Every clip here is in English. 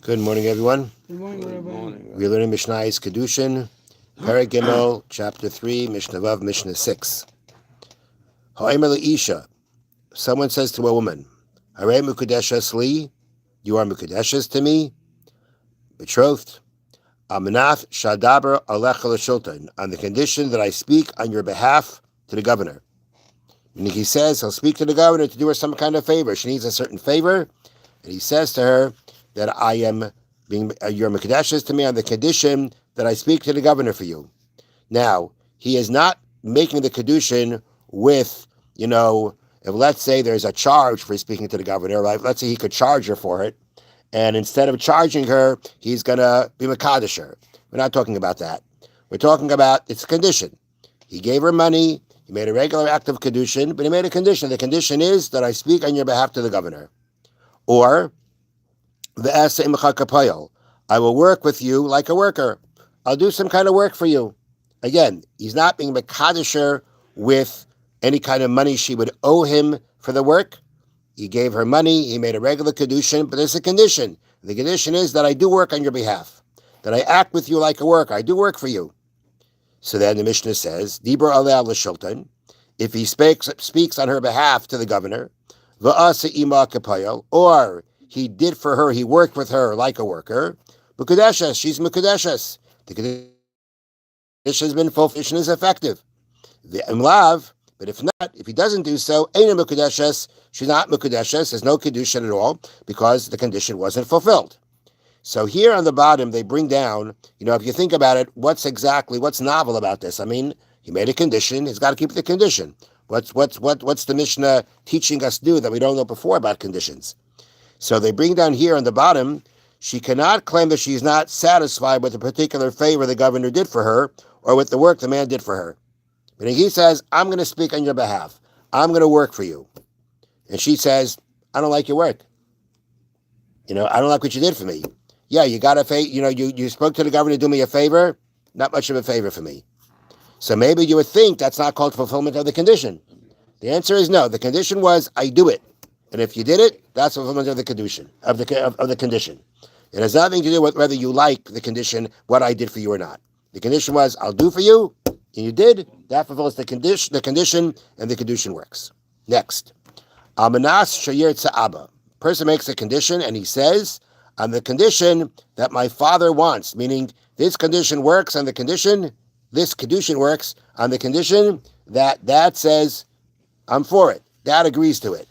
Good morning, everyone. Good morning, Rabbi. We're learning Mishna Kiddushin, Perek Gimel, Chapter 3, Mishnah Vav, Mishnah 6. Ha'omer le'isha. Someone says to a woman, Harei mukudeshes li, you are mukudeshes to me, betrothed. Amenath shadaber alecha l'shultan, on the condition that I speak on your behalf to the governor. Meaning he says he'll speak to the governor to do her some kind of favor. She needs a certain favor, and he says to her that I am being your mukadeshes to me on the condition that I speak to the governor for you. Now, he is not making the Kiddushin with, if let's say there's a charge for speaking to the governor, right? Let's say he could charge her for it, and instead of charging her, he's going to be mekadesh her. We're not talking about that. We're talking about it's a condition. He gave her money, he made a regular act of Kiddushin, but he made a condition. The condition is that I speak on your behalf to the governor. Or, I will work with you like a worker. I'll do some kind of work for you. Again, he's not being mekadesher with any kind of money she would owe him for the work. He gave her money, he made a regular Kiddushin, but there's a condition. The condition is that I do work on your behalf, that I act with you like a worker. I do work for you. So then the Mishnah says, Dibur aleh l'shultan, if he speaks on her behalf to the governor, v'asa ima kapayel, or he did for her, he worked with her like a worker, mukadeshes, she's mukadeshes. The condition has been fulfilled, is effective. The imlav, but if not, if he doesn't do so, ain't a mukadeshes, she's not mukadeshes, there's no Kiddushin at all, because the condition wasn't fulfilled. So here on the bottom, they bring down, if you think about it, what's novel about this? I mean, he made a condition, he's got to keep the condition. What's the Mishnah teaching us do that we don't know before about conditions? So they bring down here on the bottom, she cannot claim that she's not satisfied with the particular favor the governor did for her or with the work the man did for her. Meaning he says, I'm going to speak on your behalf. I'm going to work for you. And she says, I don't like your work. I don't like what you did for me. Yeah, you got a favor, you spoke to the governor to do me a favor. Not much of a favor for me. So maybe you would think that's not called fulfillment of the condition. The answer is no. The condition was, I do it. And if you did it, that's fulfillment of the condition. Of the condition. It has nothing to do with whether you like the condition, what I did for you or not. The condition was, I'll do for you, and you did. That fulfills the condition, and the condition works. Next, Amanas Shayir Tza'aba. Person makes a condition, and he says, on the condition that my father wants, meaning this condition works on the condition, this Kiddushin works on the condition that Dad says, I'm for it. Dad agrees to it.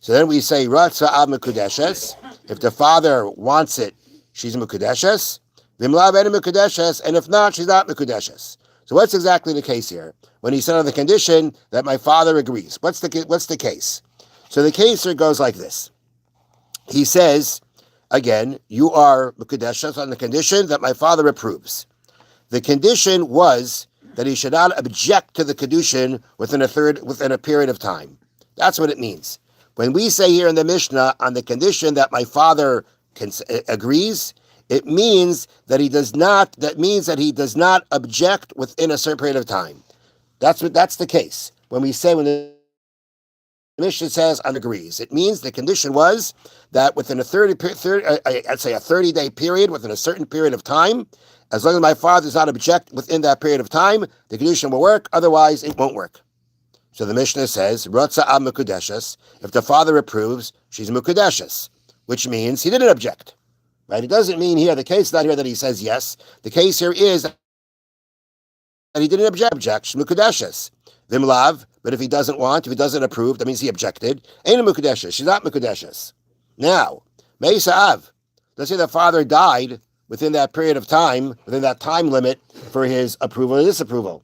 So then we say, Ratza Ab Mekudeshes. If the father wants it, she's Mekudeshes. Vimlav Ena Mekudeshes. And if not, she's not Mekudeshes. So what's exactly the case here? When he said on the condition that my father agrees. What's the case? So the case here goes like this. He says, again, you are Mekudeshes on the condition that my father approves. The condition was that he should not object to the Kiddushin within a period of time. That's what it means. When we say here in the Mishnah, on the condition that my father agrees, it means that he does not. That means that he does not object within a certain period of time. That's the case. When the Mishnah says agrees, it means the condition was that within a 30-day period, within a certain period of time, as long as my father does not object within that period of time, the condition will work. Otherwise, it won't work. So the Mishnah says, Ratza Ab Mekudeshes. If the father approves, she's Mekudeshes, which means he didn't object. Right? It doesn't mean here, the case is not here that he says yes. The case here is that he didn't object. She's Mekudeshes. Vimlav, but if he doesn't approve, that means he objected. Ain't a Mekudeshes. She's not Mekudeshes. Now, Meisa Av. Let's say the father died within that period of time, within that time limit for his approval or disapproval.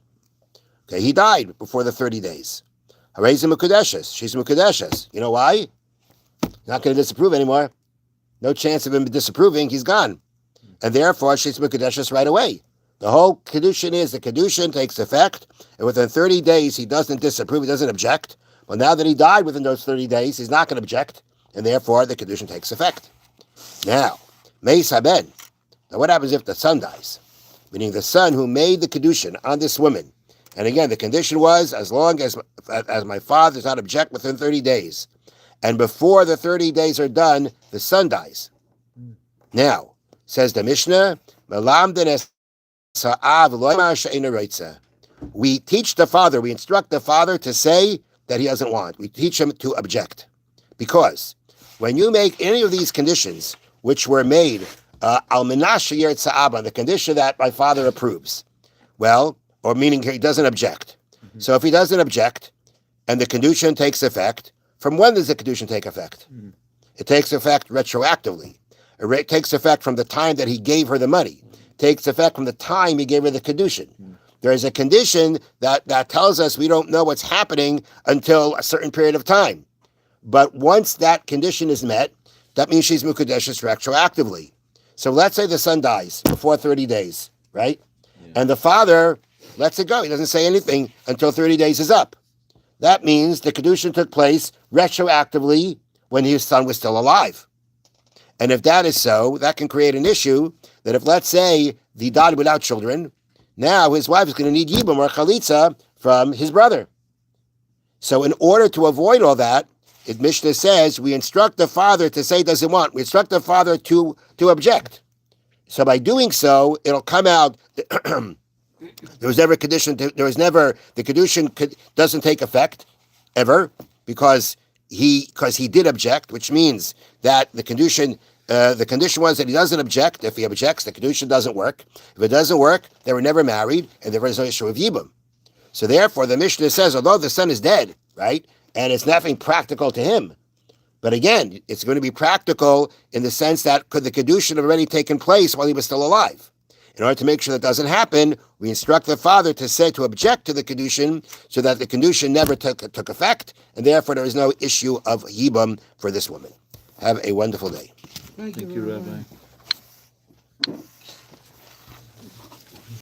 Okay, he died before the 30 days. Harei Mekudeshes. She's Mekudeshes. You know why? He's not going to disapprove anymore. No chance of him disapproving. He's gone. And therefore, she's Mekudeshes right away. The whole Kiddushin is the Kiddushin takes effect, and within 30 days, he doesn't disapprove, he doesn't object. Well, now that he died within those 30 days, he's not going to object, and therefore, the Kiddushin takes effect. Now, Meis Haben. Now, what happens if the son dies? Meaning the son who made the Kiddushin on this woman. And again, the condition was, as long as my father does not object within 30 days, and before the 30 days are done, the son dies. Now, says the Mishnah, we teach the father, we instruct the father to say that he doesn't want. We teach him to object. Because when you make any of these conditions, which were made al menashe yeret sa'aba, the condition that my father approves, well, or meaning he doesn't object. Mm-hmm. So if he doesn't object, and the condition takes effect, from when does the condition take effect? Mm-hmm. It takes effect retroactively. It takes effect from the time that he gave her the money. It takes effect from the time he gave her the condition. Mm-hmm. There is a condition that tells us we don't know what's happening until a certain period of time. But once that condition is met, that means she's mukadeshes retroactively. So let's say the son dies before 30 days, right? Yeah. And the father lets it go. He doesn't say anything until 30 days is up. That means the Kiddushin took place retroactively when his son was still alive. And if that is so, that can create an issue that if, let's say, he died without children, now his wife is going to need yibum or chalitza from his brother. So in order to avoid all that, Mishnah says we instruct the father to say he doesn't want. We instruct the father to object. So by doing so, it'll come out. There was never a condition. The Kiddushin doesn't take effect ever because he did object, which means that the condition was that he doesn't object. If he objects, the Kiddushin doesn't work. If it doesn't work, they were never married, and there was no issue of yibum. So therefore, the Mishnah says, although the son is dead, right, and it's nothing practical to him, but again, it's going to be practical in the sense that could the Kiddushin have already taken place while he was still alive? In order to make sure that doesn't happen, we instruct the father to object to the Kiddushin so that the Kiddushin never took effect, and therefore there is no issue of yibum for this woman. Have a wonderful day. Thank you, Rabbi.